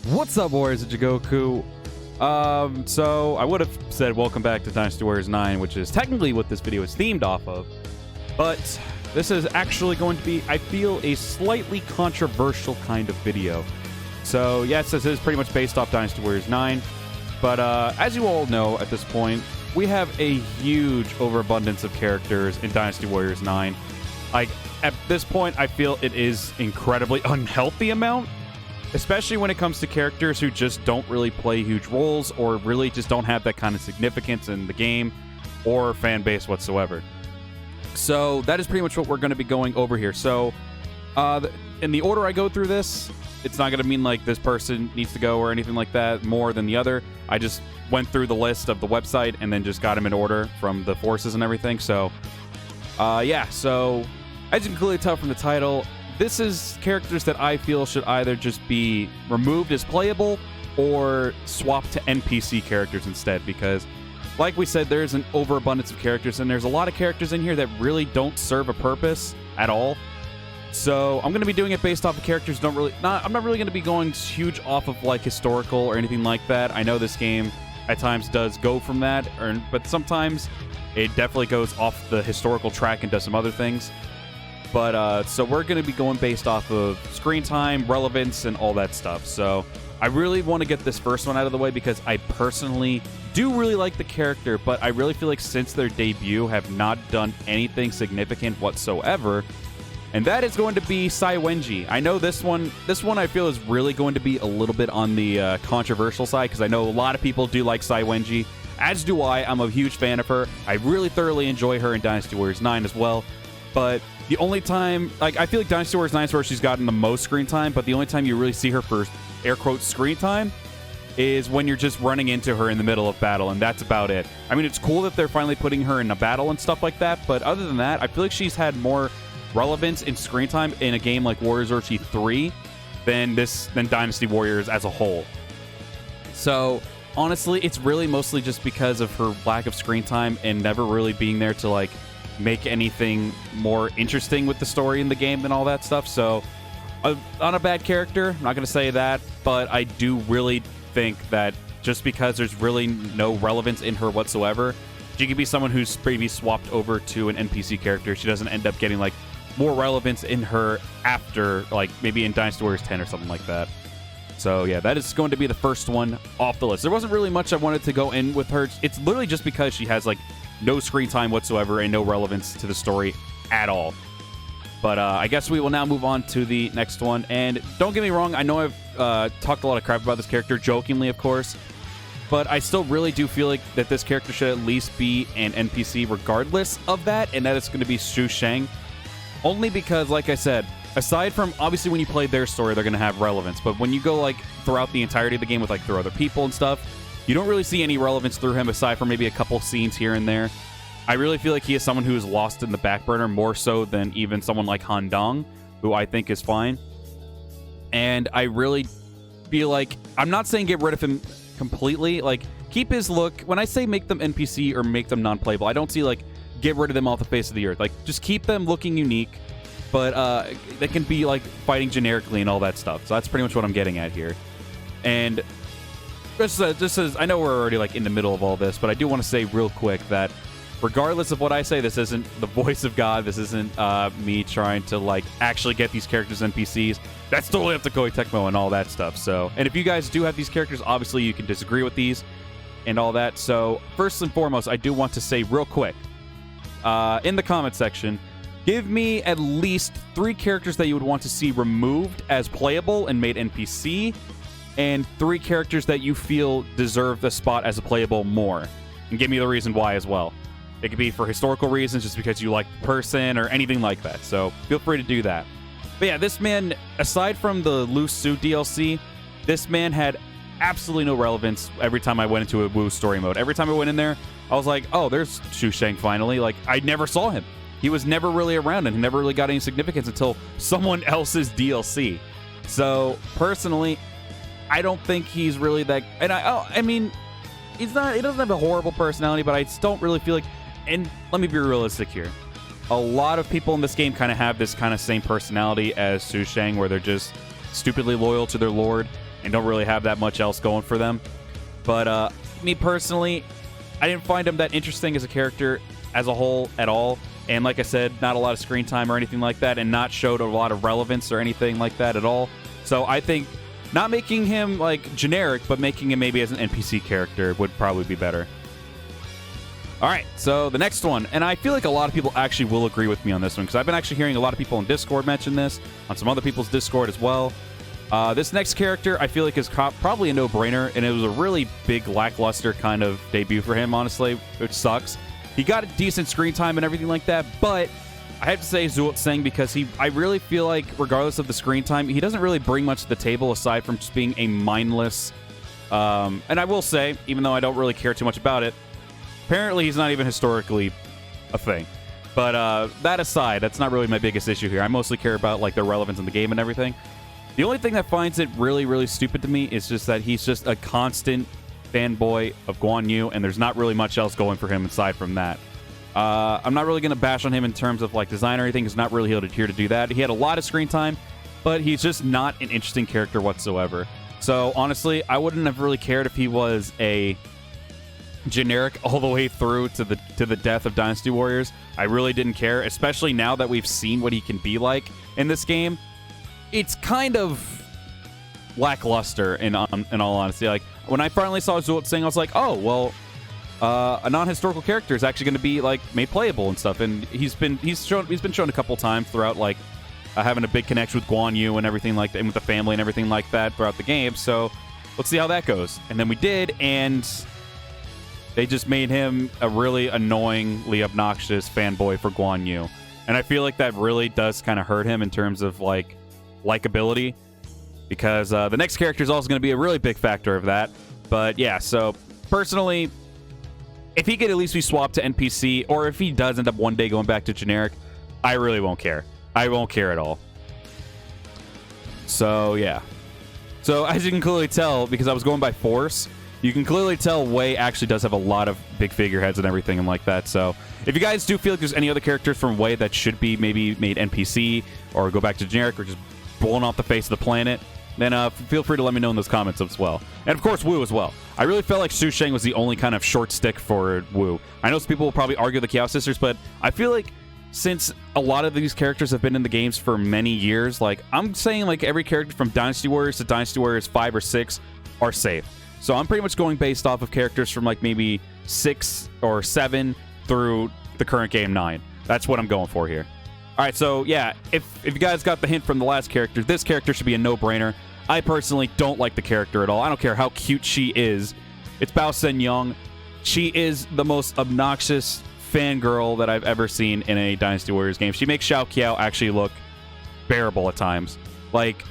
What's up, Warriors of Jigoku? So I would have said welcome back to Dynasty Warriors 9, which is technically what this video is themed off of, but this is actually going to be, I feel, a slightly controversial kind of video. So yes, this is pretty much based off Dynasty Warriors 9, but as you all know at this point, we have a huge overabundance of characters in Dynasty Warriors 9. Like, at this point, I feel it is incredibly unhealthy amount, especially when it comes to characters who just don't really play huge roles or really just don't have that kind of significance in the game or fan base whatsoever. So that is pretty much what we're going to be going over here. So in the order I go through this, it's not going to mean like this person needs to go or anything like that more than the other. I just went through the list of the website and then just got them in order from the forces and everything. So yeah, so as you can clearly tell from the title, this is characters that I feel should either just be removed as playable or swapped to NPC characters instead, because like we said, there's an overabundance of characters and there's a lot of characters in here that really don't serve a purpose at all. So I'm going to be doing it based off of characters I'm not really going to be going huge off of like historical or anything like that. I know this game at times does go from that, but sometimes it definitely goes off the historical track and does some other things. But so we're going to be going based off of screen time, relevance, and all that stuff. So I really want to get this first one out of the way because I personally do really like the character, but I really feel like since their debut have not done anything significant whatsoever. And that is going to be Wenji. I know this one I feel is really going to be a little bit on the controversial side, because I know a lot of people do like Wenji, as do I. I'm a huge fan of her. I really thoroughly enjoy her in Dynasty Warriors 9 as well. But the only time, like, I feel like Dynasty Warriors 9 is where she's gotten the most screen time, but the only time you really see her for air quotes screen time is when you're just running into her in the middle of battle, and that's about it. I mean, it's cool that they're finally putting her in a battle and stuff like that, but other than that, I feel like she's had more relevance in screen time in a game like Warriors Orchi 3 than Dynasty Warriors as a whole. So honestly, it's really mostly just because of her lack of screen time and never really being there to like make anything more interesting with the story in the game and all that stuff. So not a bad character, I'm not going to say that, but I do really think that just because there's really no relevance in her whatsoever, she could be someone who's maybe swapped over to an NPC character. She doesn't end up getting like more relevance in her after, like maybe in Dynasty Warriors 10 or something like that. So yeah, that is going to be the first one off the list. There wasn't really much I wanted to go in with her. It's literally just because she has like no screen time whatsoever and no relevance to the story at all. But I guess we will now move on to the next one. And don't get me wrong, I know I've talked a lot of crap about this character, jokingly of course, but I still really do feel like that this character should at least be an NPC regardless of that, and that is going to be Sheng. Only because, like I said, aside from obviously when you play their story, they're going to have relevance, but when you go like throughout the entirety of the game with like through other people and stuff, you don't really see any relevance through him aside from maybe a couple scenes here and there. I really feel like he is someone who is lost in the back burner more so than even someone like Han Dong, who I think is fine. And I really feel like, I'm not saying get rid of him completely, like keep his look. When I say make them NPC or make them non-playable, I don't see like get rid of them off the face of the earth. Like just keep them looking unique, but they can be like fighting generically and all that stuff. So that's pretty much what I'm getting at here. And just as I know we're already like in the middle of all this, but I do want to say real quick that regardless of what I say, this isn't the voice of God. This isn't me trying to like actually get these characters NPCs. That's totally up to Koei Tecmo and all that stuff. So, and if you guys do have these characters, obviously you can disagree with these and all that. So first and foremost, I do want to say real quick in the comment section, give me at least 3 characters that you would want to see removed as playable and made NPC, and 3 characters that you feel deserve the spot as a playable more, and give me the reason why as well. It could be for historical reasons, just because you like the person or anything like that, so feel free to do that. But yeah, this man, aside from the Lu Su DLC, this man had absolutely no relevance every time I went into a Wu story mode. Every time I went in there, I was like, oh, there's Sheng finally. Like, I never saw him. He was never really around and he never really got any significance until someone else's DLC. So, personally, I don't think he's really that... And I mean, he doesn't have a horrible personality, but I just don't really feel like... And let me be realistic here. A lot of people in this game kind of have this kind of same personality as Sheng, where they're just stupidly loyal to their lord and don't really have that much else going for them. But me personally, I didn't find him that interesting as a character as a whole at all. And like I said, not a lot of screen time or anything like that, and not showed a lot of relevance or anything like that at all. So I think not making him like generic, but making him maybe as an NPC character would probably be better. All right, so the next one, and I feel like a lot of people actually will agree with me on this one, because I've been actually hearing a lot of people on Discord mention this, on some other people's Discord as well. This next character, I feel like is probably a no-brainer, and it was a really big, lackluster kind of debut for him, honestly, which sucks. He got a decent screen time and everything like that, but I have to say Sheng, because I really feel like, regardless of the screen time, he doesn't really bring much to the table aside from just being a mindless, and I will say, even though I don't really care too much about it, apparently he's not even historically a thing. But that aside, that's not really my biggest issue here. I mostly care about like their relevance in the game and everything. The only thing that finds it really, really stupid to me is just that he's just a constant fanboy of Guan Yu, and there's not really much else going for him aside from that. I'm not really going to bash on him in terms of like design or anything. He's not really here to do that. He had a lot of screen time, but he's just not an interesting character whatsoever. So honestly, I wouldn't have really cared if he was a generic all the way through to the death of Dynasty Warriors. I really didn't care, especially now that we've seen what he can be like in this game. It's kind of lackluster in all honesty. Like when I finally saw Sheng, I was like, oh well, a non-historical character is actually going to be like made playable and stuff. And he's been shown a couple times throughout, like having a big connection with Guan Yu and everything like that, and with the family and everything like that throughout the game. So let's see how that goes. And then we did, and they just made him a really annoyingly obnoxious fanboy for Guan Yu. And I feel like that really does kind of hurt him in terms of like likability, because the next character is also going to be a really big factor of that. But yeah, so personally, if he could at least be swapped to NPC, or if he does end up one day going back to generic, I really won't care. I won't care at all. So yeah. So as you can clearly tell, because I was going by force, you can clearly tell Wei actually does have a lot of big figureheads and everything and like that. So if you guys do feel like there's any other characters from Wei that should be maybe made NPC or go back to generic or just blown off the face of the planet, then feel free to let me know in those comments as well. And of course, Wu as well. I really felt like Sheng was the only kind of short stick for Wu. I know some people will probably argue the Chaos Sisters, but I feel like since a lot of these characters have been in the games for many years, like I'm saying like every character from Dynasty Warriors to Dynasty Warriors 5 or 6 are safe. So I'm pretty much going based off of characters from like maybe 6 or 7 through the current game 9. That's what I'm going for here. All right, so yeah, if you guys got the hint from the last character, this character should be a no-brainer. I personally don't like the character at all. I don't care how cute she is. It's Bao Sanniang. She is the most obnoxious fangirl that I've ever seen in a Dynasty Warriors game. She makes Xiao Qiao actually look bearable at times. Like,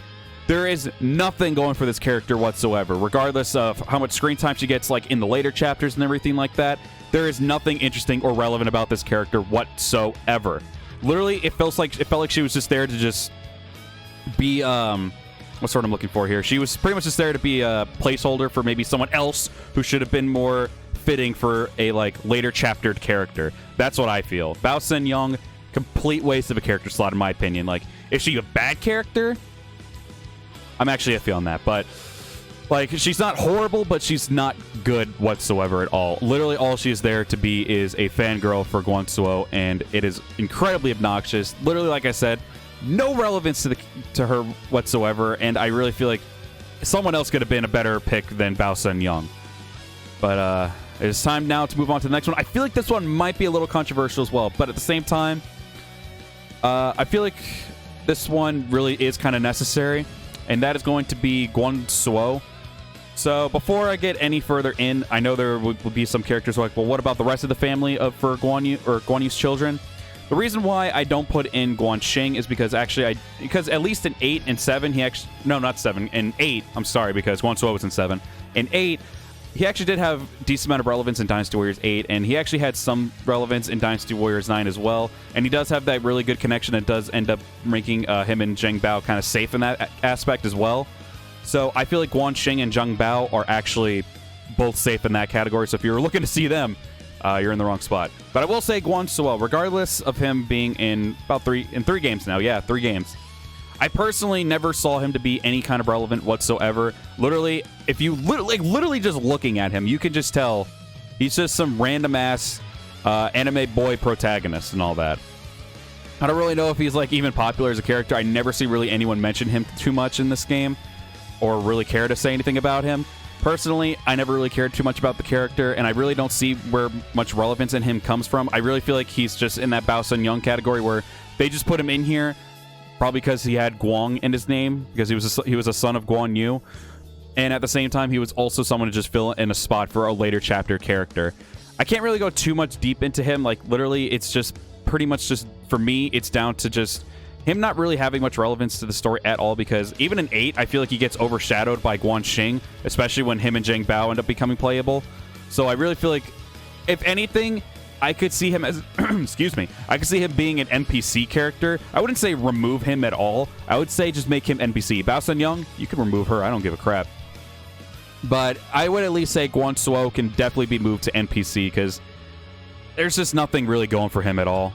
there is nothing going for this character whatsoever, regardless of how much screen time she gets like in the later chapters and everything like that. There is nothing interesting or relevant about this character whatsoever. Literally, it felt like she was just there to just be what's the word I'm looking for here? She was pretty much just there to be a placeholder for maybe someone else who should have been more fitting for a like later chaptered character. That's what I feel. Bao Sanniang, complete waste of a character slot in my opinion. Like, is she a bad character? I'm actually iffy on that, but like, she's not horrible, but she's not good whatsoever at all. Literally, all she is there to be is a fangirl for Guan Suo, and it is incredibly obnoxious. Literally, like I said, no relevance to her whatsoever, and I really feel like someone else could have been a better pick than Bao Sanniang. But it's time now to move on to the next one. I feel like this one might be a little controversial as well, but at the same time, I feel like this one really is kind of necessary, and that is going to be Guan Suo. So before I get any further in, I know there would be some characters like, well, what about the rest of the family for Guan Yu or Guan Yu's children? The reason why I don't put in Guan Sheng is because actually because at least in 8 and 7 he actually, no, not 7, in 8, I'm sorry, because Guan Suo was in 7. In 8, he actually did have a decent amount of relevance in Dynasty Warriors 8, and he actually had some relevance in Dynasty Warriors 9 as well, and he does have that really good connection that does end up making him and Zheng Bao kind of safe in that aspect as well. So I feel like Guan Sheng and Zheng Bao are actually both safe in that category, so if you're looking to see them, you're in the wrong spot. But I will say Guan Suo, regardless of him being in about 3 games now, yeah, 3 games, I personally never saw him to be any kind of relevant whatsoever. Literally, if you literally just looking at him, you can just tell he's just some random ass anime boy protagonist and all that. I don't really know if he's like even popular as a character. I never see really anyone mention him too much in this game or really care to say anything about him. Personally, I never really cared too much about the character, and I really don't see where much relevance in him comes from. I really feel like he's just in that Bao Sanniang category where they just put him in here probably because he had Guan in his name, because he was a son of Guan Yu, and at the same time, he was also someone to just fill in a spot for a later chapter character. I can't really go too much deep into him. Like, literally, it's just pretty much just, for me, it's down to just him not really having much relevance to the story at all, because even in 8, I feel like he gets overshadowed by Guan Sheng, especially when him and Zheng Bao end up becoming playable. So I really feel like, if anything, I could see him as, excuse me, I could see him being an NPC character. I wouldn't say remove him at all. I would say just make him NPC. Bao Sanniang, you can remove her. I don't give a crap. But I would at least say Guan Suo can definitely be moved to NPC, because there's just nothing really going for him at all.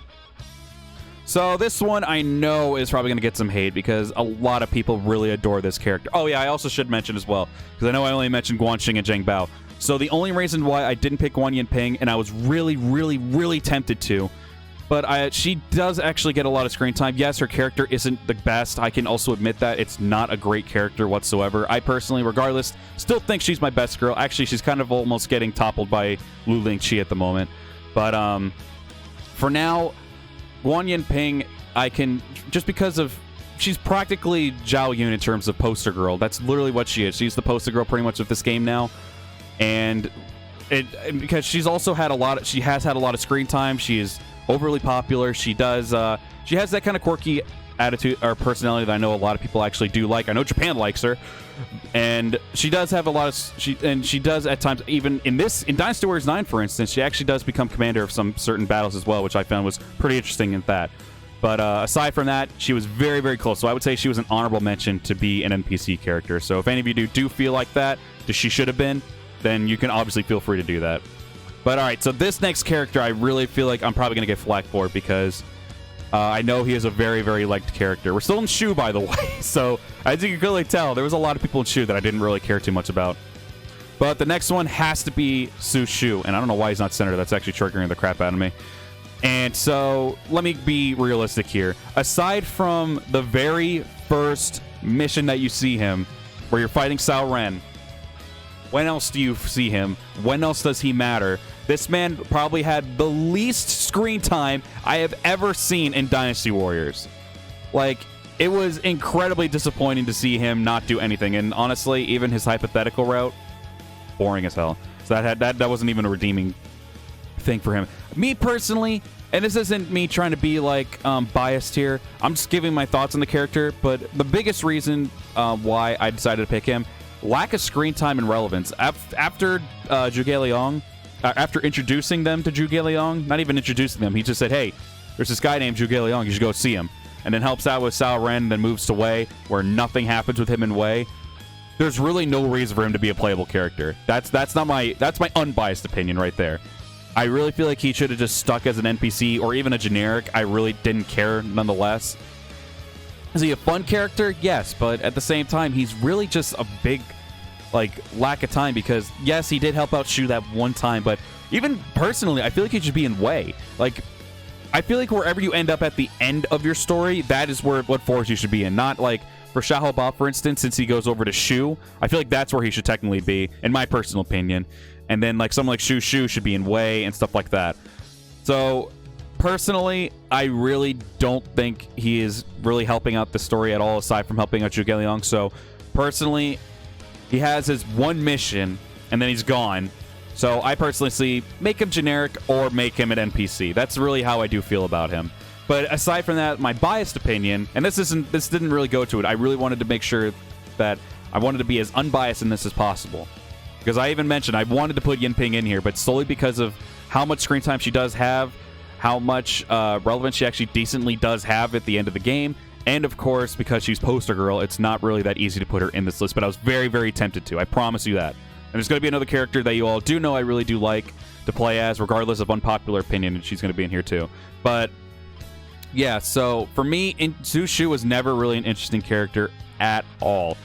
So this one I know is probably going to get some hate because a lot of people really adore this character. Oh yeah, I also should mention as well, because I know I only mentioned Guan Xing and Zheng Bao. So the only reason why I didn't pick Guan Yinping, and I was really tempted to, but she does actually get a lot of screen time. Yes, her character isn't the best. I can also admit that. It's not a great character whatsoever. I personally, regardless, still think she's my best girl. Actually, she's kind of almost getting toppled by Lu Lingqi at the moment. But for now, Guan Yinping, I can, just because of, she's practically Zhao Yun in terms of poster girl. That's literally what she is. She's the poster girl pretty much of this game now. And because she's also had she has had a lot of screen time. She is overly popular. She has that kind of quirky attitude or personality that I know a lot of people actually do like. I know Japan likes her. And she does have a lot of, she does at times, even in Dynasty Warriors 9, for instance, she actually does become commander of some certain battles as well, which I found was pretty interesting in that. But aside from that, she was very close. So I would say she was an honorable mention to be an NPC character. So if any of you do feel like that she should have been, then you can obviously feel free to do that. But all right, so this next character, I really feel like I'm probably going to get flack for, because I know he is a very liked character. We're still in Shu, by the way, so as you can clearly tell, there was a lot of people in Shu that I didn't really care too much about. But the next one has to be Su Shu, and I don't know why he's not center. That's actually triggering the crap out of me. And so, let me be realistic here. Aside from the very first mission that you see him, where you're fighting Cao Ren, when else do you see him? When else does he matter? This man probably had the least screen time I have ever seen in Dynasty Warriors. Like, it was incredibly disappointing to see him not do anything. And honestly, even his hypothetical route, boring as hell. So that wasn't even a redeeming thing for him. Me personally, and this isn't me trying to be like biased here, I'm just giving my thoughts on the character, but the biggest reason why I decided to pick him, lack of screen time and relevance. After Zhuge Liang, after introducing them to Zhuge Liang, not even introducing them, he just said, hey, there's this guy named Zhuge Liang, you should go see him. And then helps out with Cao Ren, then moves to Wei, where nothing happens with him in Wei. There's really no reason for him to be a playable character. That's my unbiased opinion right there. I really feel like he should have just stuck as an NPC or even a generic. I really didn't care nonetheless. Is he a fun character? Yes, but at the same time, he's really just a big, like, lack of time, because, yes, he did help out Shu that one time, but even personally, I feel like he should be in Wei. Like, I feel like wherever you end up at the end of your story, that is what forest you should be in. Not, like, for Xiahou Ba, for instance, since he goes over to Shu, I feel like that's where he should technically be, in my personal opinion. And then, like, someone like Shu should be in Wei and stuff like that. So, personally, I really don't think he is really helping out the story at all, aside from helping out Zhuge Liang. So, personally, he has his one mission, and then he's gone. So, I personally see, make him generic or make him an NPC. That's really how I do feel about him. But aside from that, my biased opinion, and this didn't really go to it. I really wanted to make sure that I wanted to be as unbiased in this as possible. Because I even mentioned I wanted to put Yinping in here, but solely because of how much screen time she does have, how much relevance she actually decently does have at the end of the game, and of course, because she's poster girl, it's not really that easy to put her in this list, but I was very tempted to. I promise you that. And there's going to be another character that you all do know I really do like to play as, regardless of unpopular opinion, and she's going to be in here too. But Yeah, so for me, Zhu Shu was never really an interesting character at all.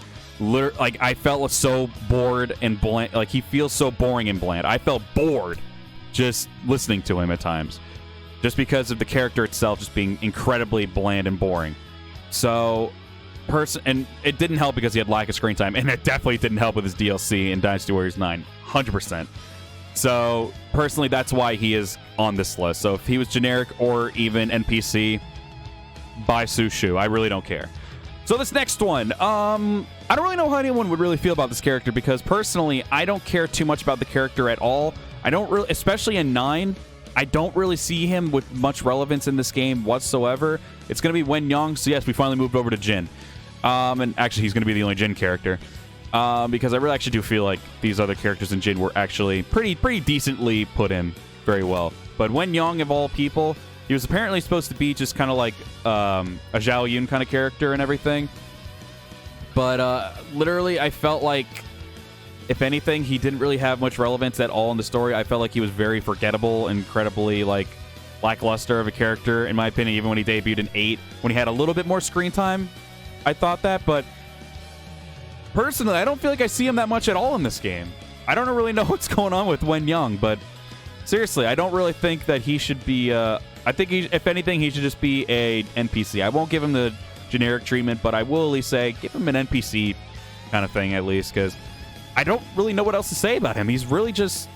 Like, I felt so bored and bland. Like, he feels so boring and bland. I felt bored just listening to him at times, just because of the character itself just being incredibly bland and boring. So, and it didn't help because he had lack of screen time, and it definitely didn't help with his DLC in Dynasty Warriors 9, 100%. So, personally, that's why he is on this list. So, if he was generic or even NPC, buy Zhu Shu. I really don't care. So, this next one, I don't really know how anyone would really feel about this character, because personally, I don't care too much about the character at all. I don't really, especially in 9, I don't really see him with much relevance in this game whatsoever. It's going to be Wen Yang, so yes, we finally moved over to Jin. And actually, he's going to be the only Jin character. Because I really actually do feel like these other characters in Jin were actually pretty decently put in very well. But Wen Yang, of all people, he was apparently supposed to be just kind of like a Zhao Yun kind of character and everything. But literally, I felt like, if anything, he didn't really have much relevance at all in the story. I felt like he was very forgettable, incredibly like lackluster of a character, in my opinion, even when he debuted in 8. When he had a little bit more screen time, I thought that, but personally, I don't feel like I see him that much at all in this game. I don't really know what's going on with Wen Yang, but seriously, I don't really think that he should be, I think, if anything, he should just be a NPC. I won't give him the generic treatment, but I will at least say, give him an NPC kind of thing, at least, because I don't really know what else to say about him. He's really just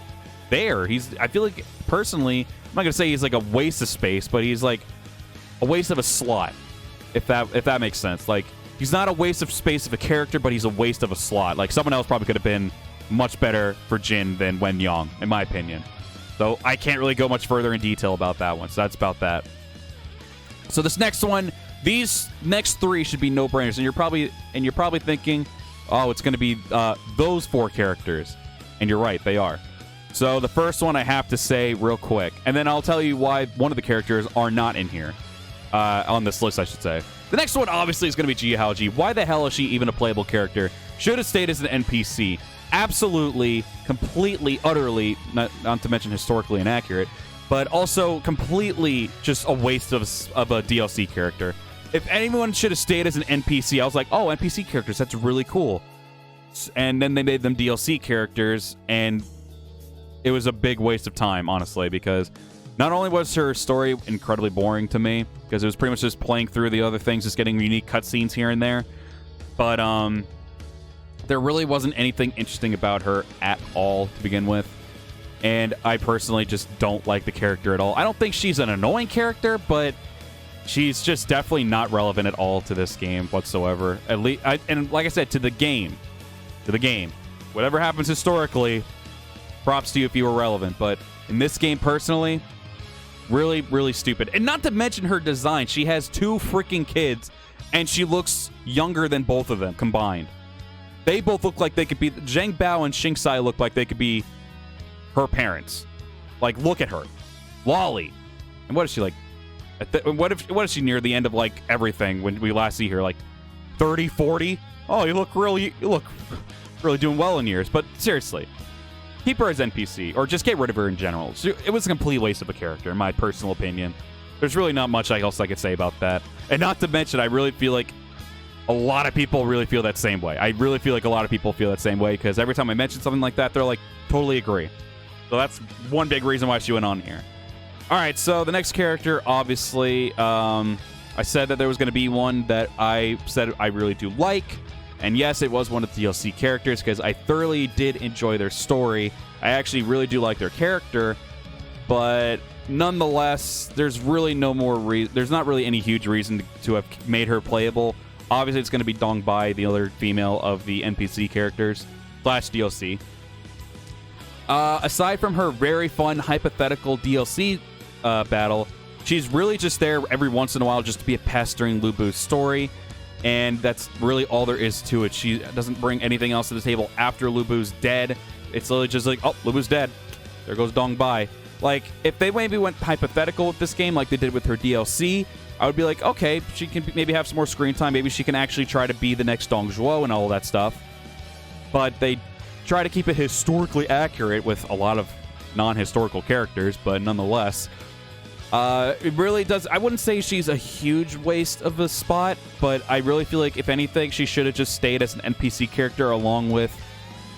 there. I feel like, personally, I'm not going to say he's like a waste of space, but he's like a waste of a slot, if that makes sense. Like, he's not a waste of space of a character, but he's a waste of a slot. Like, someone else probably could have been much better for Jin than Wen Yang, in my opinion. So I can't really go much further in detail about that one. So that's about that. So this next one, these next 3 should be no-brainers, and you're probably thinking, oh, it's going to be those 4 characters. And you're right, they are. So the first one I have to say real quick, and then I'll tell you why one of the characters are not in here. On this list, I should say. The next one, obviously, is going to be Ji Haoji. Why the hell is she even a playable character? Should have stayed as an NPC. Absolutely, completely, utterly, not to mention historically inaccurate, but also completely just a waste of a DLC character. If anyone should have stayed as an NPC, I was like, oh, NPC characters, that's really cool. And then they made them DLC characters, and it was a big waste of time, honestly, because not only was her story incredibly boring to me, because it was pretty much just playing through the other things, just getting unique cutscenes here and there, but there really wasn't anything interesting about her at all to begin with. And I personally just don't like the character at all. I don't think she's an annoying character, but she's just definitely not relevant at all to this game whatsoever. At least, and like I said, to the game. Whatever happens historically, props to you if you were relevant. But in this game, personally, really, really stupid. And not to mention her design. She has 2 freaking kids, and she looks younger than both of them combined. They both look like they could be... Zheng Bao and Xing Sai look like they could be her parents. Like, look at her. Lolly. And what is she, like... What is she near the end of, like, everything when we last see her? Like, 30, 40? Oh, you look really doing well in years. But seriously, keep her as NPC, or just get rid of her in general. It was a complete waste of a character, in my personal opinion. There's really not much else I could say about that. And not to mention, I really feel like a lot of people really feel that same way. I really feel like a lot of people feel that same way, because every time I mention something like that, they're like, totally agree. So that's one big reason why she went on here. All right, so the next character, obviously, I said that there was going to be one that I said I really do like. And yes, it was one of the DLC characters, because I thoroughly did enjoy their story. I actually really do like their character. But nonetheless, there's really no more there's not really any huge reason to have made her playable. Obviously, it's going to be Dong Bai, the other female of the NPC characters / DLC. Aside from her very fun hypothetical DLC battle, she's really just there every once in a while just to be a pest during Lu Bu's story, and that's really all there is to it. She doesn't bring anything else to the table after Lu Bu's dead. It's literally just like, oh, Lu Bu's dead. There goes Dong Bai. Like, if they maybe went hypothetical with this game like they did with her DLC, I would be like, okay, she can maybe have some more screen time. Maybe she can actually try to be the next Dong Zhuo and all that stuff. But they try to keep it historically accurate with a lot of non-historical characters, but nonetheless, It really does. I wouldn't say she's a huge waste of a spot, but I really feel like, if anything, she should have just stayed as an NPC character along with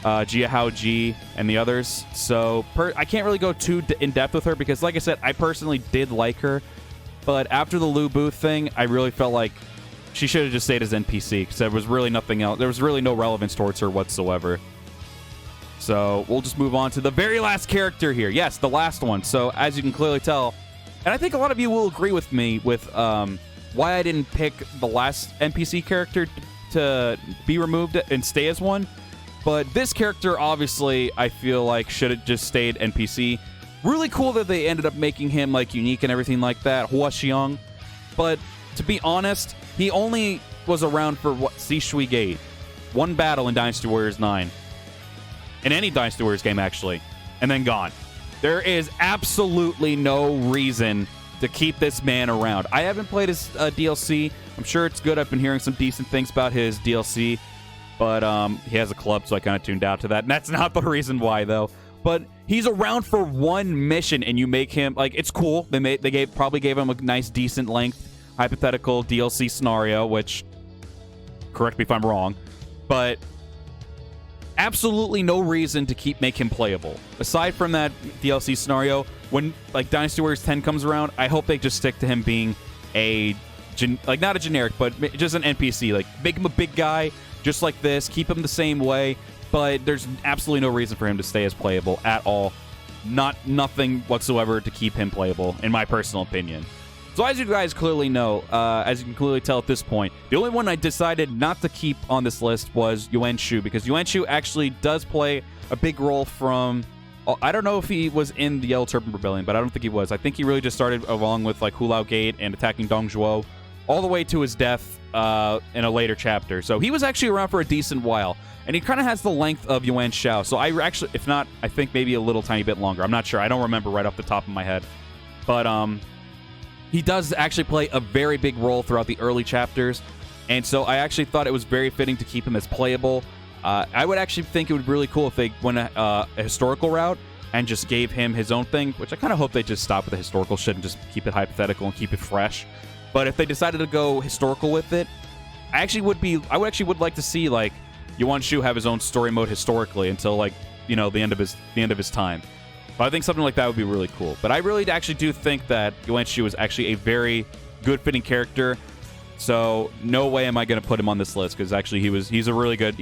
Jia Hao Ji and the others. So I can't really go too in depth with her because, like I said, I personally did like her. But after the Lu Bu thing, I really felt like she should have just stayed as NPC because there was really nothing else. There was really no relevance towards her whatsoever. So we'll just move on to the very last character here. Yes, the last one. So as you can clearly tell, and I think a lot of you will agree with me with why I didn't pick the last NPC character to be removed and stay as one. But this character, obviously, I feel like should have just stayed NPC. Really cool that they ended up making him like unique and everything like that, Hua Xiong. But to be honest, he only was around for what, Shui Gate. One battle in Dynasty Warriors 9. In any Dynasty Warriors game, actually. And then gone. There is absolutely no reason to keep this man around. I haven't played his DLC. I'm sure it's good. I've been hearing some decent things about his DLC. But he has a club, so I kind of tuned out to that. And that's not the reason why, though. But he's around for one mission, and you make him... Like, it's cool. They probably gave him a nice, decent length, hypothetical DLC scenario, which... Correct me if I'm wrong. But... absolutely no reason to make him playable. Aside from that DLC scenario, when like Dynasty Warriors 10 comes around, I hope they just stick to him being a not a generic, but just an NPC. Like, make him a big guy, just like this. Keep him the same way, but there's absolutely no reason for him to stay as playable at all. Nothing whatsoever to keep him playable, in my personal opinion. So as you guys clearly know, as you can clearly tell at this point, the only one I decided not to keep on this list was Yuan Shu, because Yuan Shu actually does play a big role from... I don't know if he was in the Yellow Turban Rebellion, but I don't think he was. I think he really just started along with like Hulao Gate and attacking Dongzhuo all the way to his death in a later chapter. So he was actually around for a decent while, and he kind of has the length of Yuan Shao. So I actually, if not, I think maybe a little tiny bit longer. I'm not sure. I don't remember right off the top of my head. But he does actually play a very big role throughout the early chapters, and so I actually thought it was very fitting to keep him as playable. I would actually think it would be really cool if they went a historical route and just gave him his own thing, which I kind of hope they just stop with the historical shit and just keep it hypothetical and keep it fresh. But if they decided to go historical with it, I actually would like to see like Yuan Shu have his own story mode historically until like, you know, the end of his time. But I think something like that would be really cool. But I really actually do think that Yuan Shu is actually a very good fitting character. So no way am I going to put him on this list, because actually he was a really good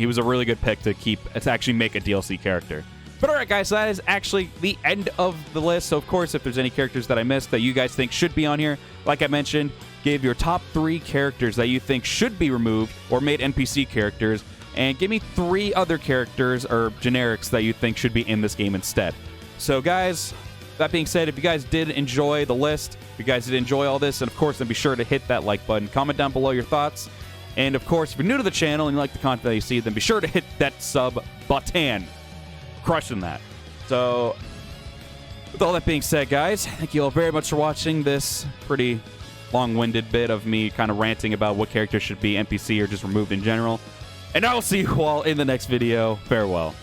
pick to actually make a DLC character. But alright guys, so that is actually the end of the list. So of course, if there's any characters that I missed that you guys think should be on here, like I mentioned, give your top 3 characters that you think should be removed or made NPC characters, and give me 3 other characters or generics that you think should be in this game instead. So guys, that being said, if you guys did enjoy the list, if you guys did enjoy all this, and of course, then be sure to hit that like button, comment down below your thoughts, and of course, if you're new to the channel and you like the content that you see, then be sure to hit that sub button. Crushing that. So, with all that being said, guys, thank you all very much for watching this pretty long-winded bit of me kind of ranting about what characters should be NPC or just removed in general. And I will see you all in the next video. Farewell.